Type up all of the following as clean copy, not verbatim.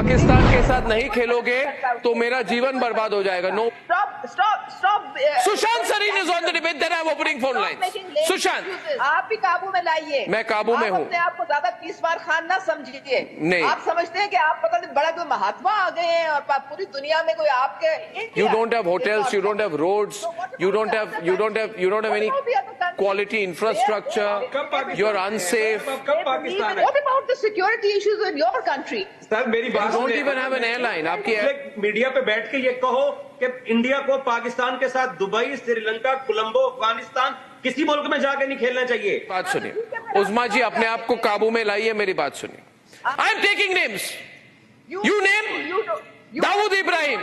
पाकिस्तान के साथ नहीं खेलोगे तो मेरा जीवन बर्बाद हो जाएगा। No, stop. Sushant Sarin is on the debate, then I am opening phone lines. Sushant, आप भी काबू में लाइए। मैं काबू में हूँ। अपने आप को ज्यादा 30 बार खान ना समझिए। नहीं, आप समझते हैं कि आप पता नहीं बड़ा कोई महात्मा आ गए हैं और पूरी दुनिया में कोई आपके। You don't have hotels, you don't have roads, you don't have any quality infrastructure. You are unsafe. What about the security issues in your country? Sir मेरी बात, You don't even have an airline. आपकी media पे बैठ के ये कहो कि India को पाकिस्तान के साथ दुबई, श्रीलंका, कोलंबो, अफगानिस्तान किसी मुल्क में जाके नहीं खेलना चाहिए। बात सुनिए उस्मा जी, अपने आप को काबू में लाइए, मेरी बात सुनिए। I am taking names, you name Dawood Ibrahim.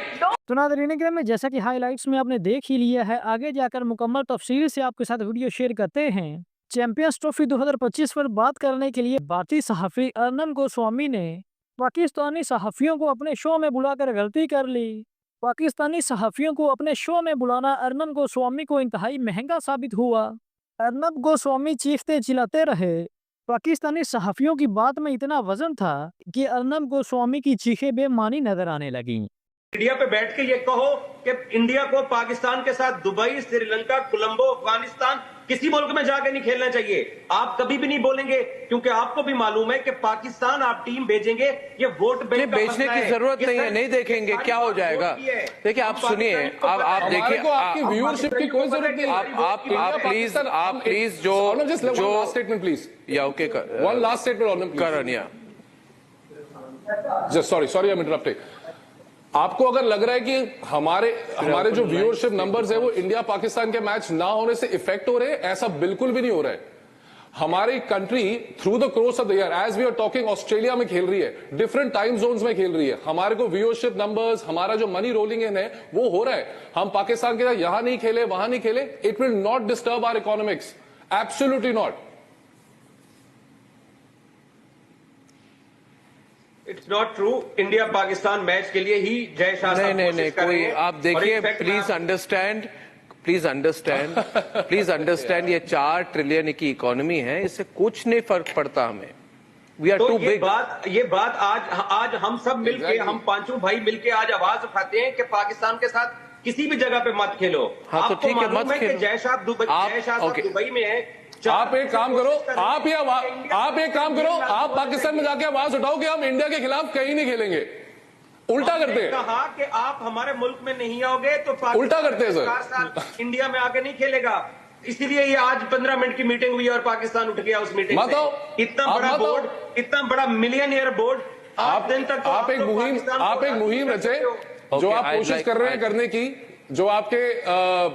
तो नाज़रीन किराम में जैसा कि हाइलाइट्स में आपने देख ही लिया है, आगे जाकर मुकम्मल तफसील से आपके साथ वीडियो शेयर करते हैं। चैंपियंस ट्रॉफी 2025 पर बात करने के लिए भारतीय सहाफ़ी अर्नब गोस्वामी ने पाकिस्तानी सहाफ़ियों को अपने शो में बुलाकर गलती कर ली। पाकिस्तानी सहाफ़ियों को अपने शो में बुलाना अर्नब गोस्वामी को इंतहाई महंगा साबित हुआ। अर्नब गोस्वामी चीखते चिल्लाते रहे। पाकिस्तानी सहाफ़ियों की बात में इतना वजन था कि अर्नब गोस्वामी की चीखें बेमानी नजर आने लगी। मीडिया पे बैठ के ये कहो कि इंडिया को पाकिस्तान के साथ दुबई, श्रीलंका, कोलंबो, अफगानिस्तान किसी मुल्क में जाके नहीं खेलना चाहिए। आप कभी भी नहीं बोलेंगे क्योंकि आपको भी मालूम है कि पाकिस्तान आप टीम भेजेंगे, ये वोट बैंक बेचने की जरूरत नहीं है, नहीं देखेंगे क्या हो जाएगा। देखिए आप सुनिए, आप देखिए, आपकी व्यूअरशिप की कोई जरूरत नहीं है। आप प्लीज जो स्टेटमेंट प्लीज, या ओके वन लास्ट स्टेटमेंट करण, या just sorry I am interrupting. आपको अगर लग रहा है कि हमारे जो व्यूअरशिप नंबर्स है वो इंडिया पाकिस्तान के मैच ना होने से इफेक्ट हो रहे हैं, ऐसा बिल्कुल भी नहीं हो रहा है। हमारी country through the course of the year as we are talking Australia में खेल रही है, डिफरेंट टाइम जोन्स में खेल रही है। हमारे को व्यूअरशिप नंबर्स, हमारा जो मनी रोलिंग इन है वो हो रहा है। हम पाकिस्तान के साथ यहां नहीं खेले, वहां नहीं खेले, it will not disturb our economics, absolutely not. It's not true. India Pakistan match के लिए ही जय शाह साहब नहीं कोई, आप देखिए, प्लीज अंडरस्टैंड ये 4 ट्रिलियन की इकोनॉमी है, इससे कुछ नहीं फर्क पड़ता हमें। We are too big. ये बात आज हम सब मिलके, हम पांचों भाई मिलके आज आवाज उठाते हैं कि पाकिस्तान के साथ किसी भी जगह पे मत खेलो। हाँ तो ठीक है, मत खेलो। जय शाह दुबई में है। आप एक काम करो, आप एक काम करो, आप पाकिस्तान में जाके आवाज उठाओ कि हम इंडिया के खिलाफ कहीं नहीं खेलेंगे। उल्टा करते हैं। कहा कि आप हमारे मुल्क में नहीं आओगे तो उल्टा करते हैं सर। इंडिया में आके नहीं खेलेगा। इसीलिए ये आज 15 मिनट की मीटिंग हुई और पाकिस्तान उठ गया उस मीटिंग से। इतना बड़ा बोर्ड, इतना बड़ा मिलियनियर बोर्ड, आप दिन तक आप एक मुहिम रचे, जो आप कोशिश कर रहे हैं करने की। जो आपके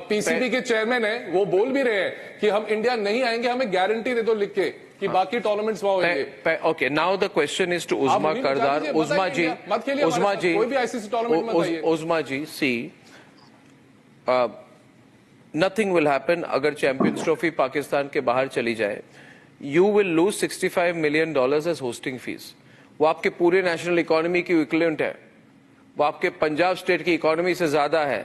पीसीबी के चेयरमैन है वो बोल भी रहे हैं कि हम इंडिया नहीं आएंगे, हमें गारंटी दे दो लिख के कि बाकी टूर्नामेंट्स वहां होंगे। Okay, now the question is to Usma Kardar. Usma ji, see nothing will happen अगर चैंपियंस ट्रॉफी पाकिस्तान के बाहर चली जाए। You will lose $65 million as hosting fees. वो आपके पूरे नेशनल इकोनॉमी की इक्विवेलेंट है, वो आपके पंजाब स्टेट की इकोनॉमी से ज्यादा है।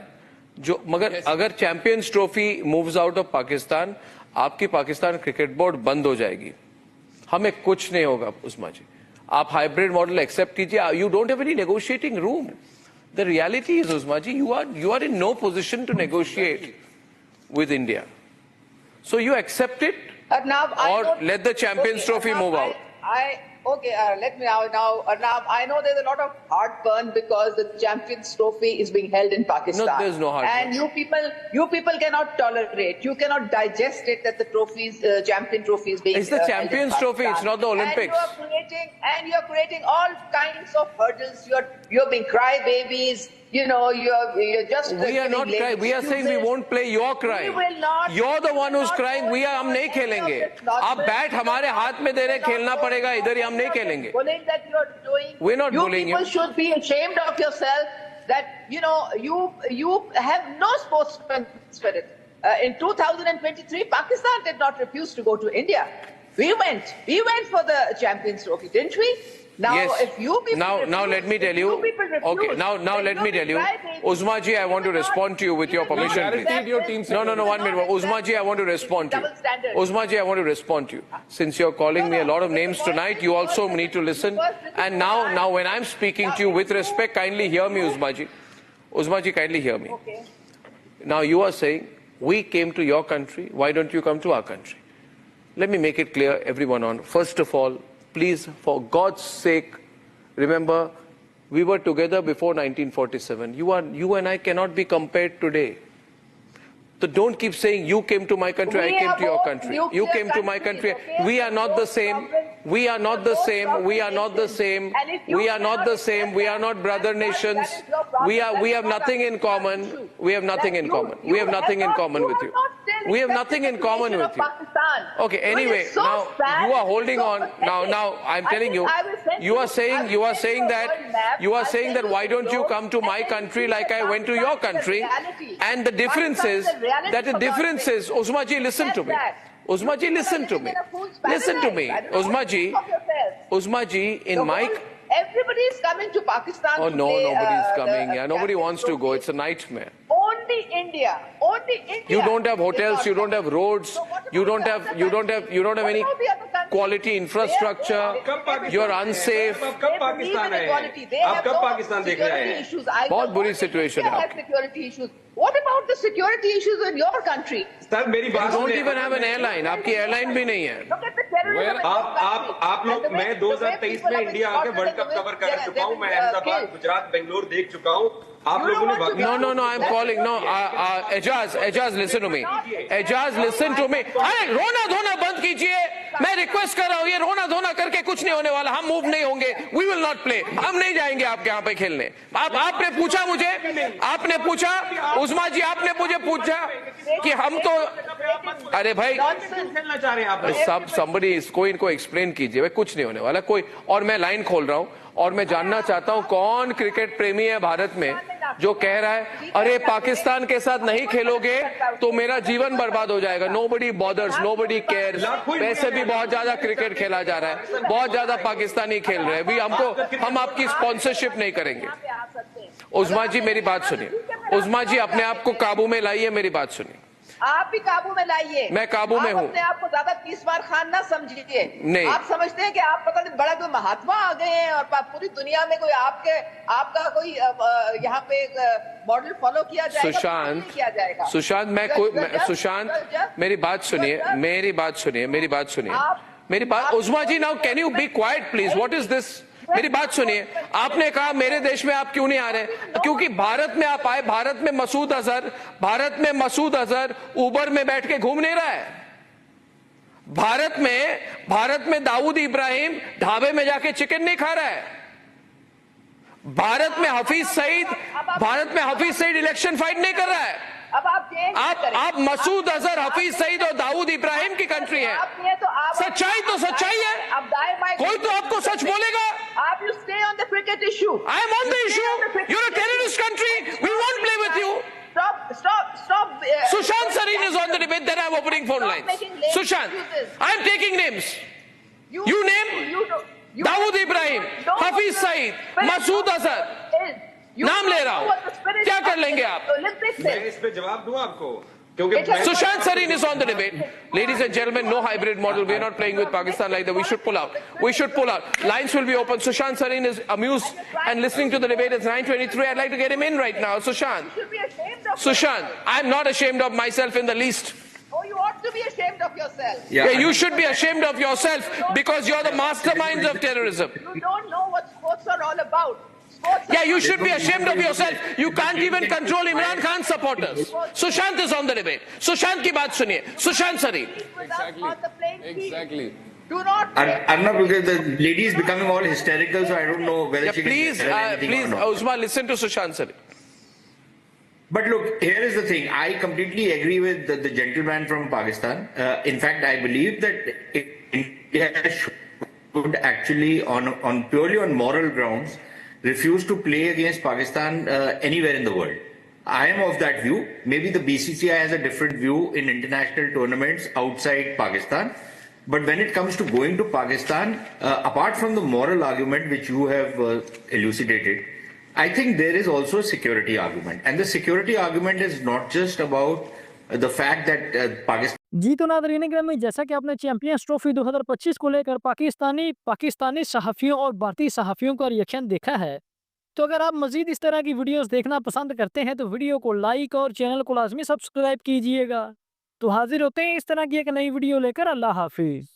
मगर अगर champions trophy moves out of Pakistan, आपकी पाकिस्तान क्रिकेट बोर्ड बंद हो जाएगी। हमें कुछ नहीं होगा उस्मा जी, आप हाइब्रिड मॉडल एक्सेप्ट कीजिए। You don't have any negotiating room. The reality is Usma ji, you are in no position to negotiate with India. So you accept it or let the Champions Trophy move out? Let me now, Arnab, I know there's a lot of heartburn because the Champions Trophy is being held in Pakistan. No, there's no heartburn. And you people cannot tolerate, you cannot digest it that the Champion Trophy is being It's the Champions Trophy, it's not the Olympics. And you're creating all kinds of hurdles. You're being crybabies. You know, you're just. We are not crying. We are saying we won't play your crying. We will not. You're the one who's crying. हम नहीं खेलेंगे। आप bat हमारे हाथ में दे रहे, खेलना पड़ेगा इधर ही, हम नहीं खेलेंगे। We're not bullying you. You people should be ashamed of yourself that you have no sportsman spirit. In 2023, Pakistan did not refuse to go to India. We went for the Champions Trophy, didn't we? Now, Yes. if you people Now let me tell you. Okay. Now let me tell you. Uzma ji, I want to respond to you with your permission, please. Guaranteed your team No, 1 minute. Uzma ji, I want to respond to you. Double standard. Uzma ji, I want to respond to you. Since you're calling me a lot of names tonight, you also need to listen. And now when I'm speaking to you with respect, kindly hear me, Uzma ji. Uzma ji, kindly hear me. Okay. Now you are saying, we came to your country, why don't you come to our country? Let me make it clear, everyone on. First of all, please, for God's sake, remember, we were together before 1947. You and I cannot be compared today. So don't keep saying, you came to my country, I We came are to your both country. nuclear You came to my countries, country. okay? We are not the Both same. sovereign- We are not the both same. We are not the sovereign same. nations. And if you We are not cannot the same. accept We are that, not brother I'm sorry, nations. that is your problem. We That have is not nothing in our common. issue. We have nothing That in you- common. you We have nothing in not- common you with have you. not still We have accepted nothing the in common creation with of you. Pakistan. Okay, Which is anyway, so now sad, you are holding so on. Now pathetic. I'm telling I you, will send you are I saying, will you are send saying a that, world map. you are I'll saying send that you why don't you videos, come to and my then you country see like that I went to your Pakistan is the country? reality. And the difference Pakistan is is the reality, that the for God's difference sake. is, Uzma ji, listen to me. Accept that. Uzma ji, You listen are to living me. in a fool's Listen to paradise. me. I don't know Uzma what to ji, think of yourself. Uzma ji, in The my... whole- everybody is coming to Pakistan Oh to no, play, nobody is the coming. Yeah, nobody Champions wants to go. Trophy. It's a nightmare. Only India. You don't have is hotels, not you don't have coming. roads, So what about you don't the have other you don't countries? have you don't have What any about the other countries? quality infrastructure. You're unsafe. आप कब पाकिस्तान आए हैं? आप कब पाकिस्तान देखने आए हैं? बहुत बुरी situation है आपकी। Security issues What about the security issues in your country? Sir मेरी You बात don't सुनिए। even have an airline. आपकी airline भी नहीं है। Look at the terrorism in your आप country. लोग, And the मैं way 2023 people में have been इंडिया आके slaughtered world and the cup way cover they कर have चुका हूँ। मैं been, अहमदाबाद, killed. गुजरात, बेंगलोर देख चुका हूँ। आप You लोगों don't ने want to बाकी- No, I'm calling. No, Ejaz, listen to me. अरे रोना धोना बंद कीजिए. मैं रिक्वेस्ट कर रहा हूँ, ये रोना धोना करके कुछ नहीं होने वाला. हम मूव नहीं होंगे. We will not play. हम नहीं जाएंगे आपके यहाँ पे खेलने. आपने पूछा मुझे, आपने पूछा, उस्मा जी आपने मुझे पूछा कि हम तो, अरे भाई, खेलना चाह रहे हैं आप? somebody इसको इनको एक्सप्लेन कीजिए. भाई कुछ नहीं होने वाला कोई. और मैं लाइन खोल रहा हूँ और मैं जानना चाहता हूँ कौन क्रिकेट प्रेमी है भारत में जो कह रहा है अरे पाकिस्तान के साथ नहीं खेलोगे तो मेरा जीवन बर्बाद हो जाएगा. Nobody bothers, nobody cares. वैसे भी बहुत ज्यादा क्रिकेट खेला जा रहा है, बहुत ज्यादा पाकिस्तानी खेल रहे हैं. हम आपकी स्पॉन्सरशिप नहीं करेंगे. उस्मा जी मेरी बात सुनिए. उस्मा जी अपने आप को काबू में लाइए, मेरी बात सुनिए. आप भी काबू में लाइए. मैं काबू में हूँ. अपने आप को ज्यादा 30 बार खान ना समझिए. नहीं. आप समझते हैं कि आप पता नहीं बड़ा कोई महात्मा आ गए हैं और पूरी दुनिया में कोई आपका कोई यहाँ पे मॉडल फॉलो किया जाएगा. सुशांत मेरी बात सुनिए. Usma ji now can you be quiet please. What is this? मेरी बात सुनिए. आपने कहा मेरे देश में आप क्यों नहीं आ रहे? क्योंकि भारत में आप आए. भारत में मसूद अजहर उबर में बैठ के घूम नहीं रहा है. भारत में दाऊद इब्राहिम ढाबे में जाके चिकन नहीं खा रहा है. भारत में हफीज सईद इलेक्शन फाइट नहीं कर रहा है. आप मसूद अजहर, हफीज सईद और दाऊद इब्राहिम की कंट्री है. सच्चाई तो सच्चाई है. कोई तो आपको सच बोलेगा. आप you stay on the cricket issue. I am on the issue. You're a terrorist country. We won't play with you. Stop. Sushant Sareen is on the debate. Then I'm opening phone lines. Sushant, I'm taking names. You name Dawood Ibrahim, Hafiz Saeed, Masood Azhar. नाम ले रहा हूं. क्या कर लेंगे आप? मैं इस पे जवाब दूं आपको क्योंकि Sushant Sareen is on the debate. Ladies and gentlemen, no hybrid model. We are not playing with Pakistan like that. We should pull out. Lines will be open. Sushant Sareen is amused and listening to the debate. It's 9:23. I'd like to get him in right now. Sushant, I'm not ashamed of myself in the least. Oh, you ought to be ashamed of yourself. Yeah, you should be ashamed of yourself because you're the masterminds of terrorism. You don't know what sports are all about. Yeah, you should be ashamed of yourself. You can't even control Imran Khan's supporters. Sushant is on the debate. Sushant की बात सुनिए. Sushant Sareen. Exactly. Do not. I'm not, because the lady is becoming all hysterical, so I don't know whether Yeah, she please, can tell anything or not. Usma, listen to Sushant Sareen. But look, here is the thing. I completely agree with the gentleman from Pakistan. In fact, I believe that India should actually, purely on moral grounds, refuse to play against Pakistan anywhere in the world. I am of that view. Maybe the BCCI has a different view in international tournaments outside Pakistan. But when it comes to going to Pakistan, apart from the moral argument which you have elucidated, I think there is also a security argument. And the security argument is not just about the fact that Pakistan. जी तो Nadreen ग्रामी, जैसा कि आपने champions trophy 2025 को लेकर पाकिस्तानी सहाफ़ियों और भारतीय सहाफ़ियों का रिएक्शन देखा है, तो अगर आप मज़ीद इस तरह की वीडियोस देखना पसंद करते हैं तो वीडियो को लाइक और चैनल को लाजमी सब्सक्राइब कीजिएगा। तो हाजिर होते हैं इस तरह की एक नई वीडियो लेकर। अल्लाह हाफिज़।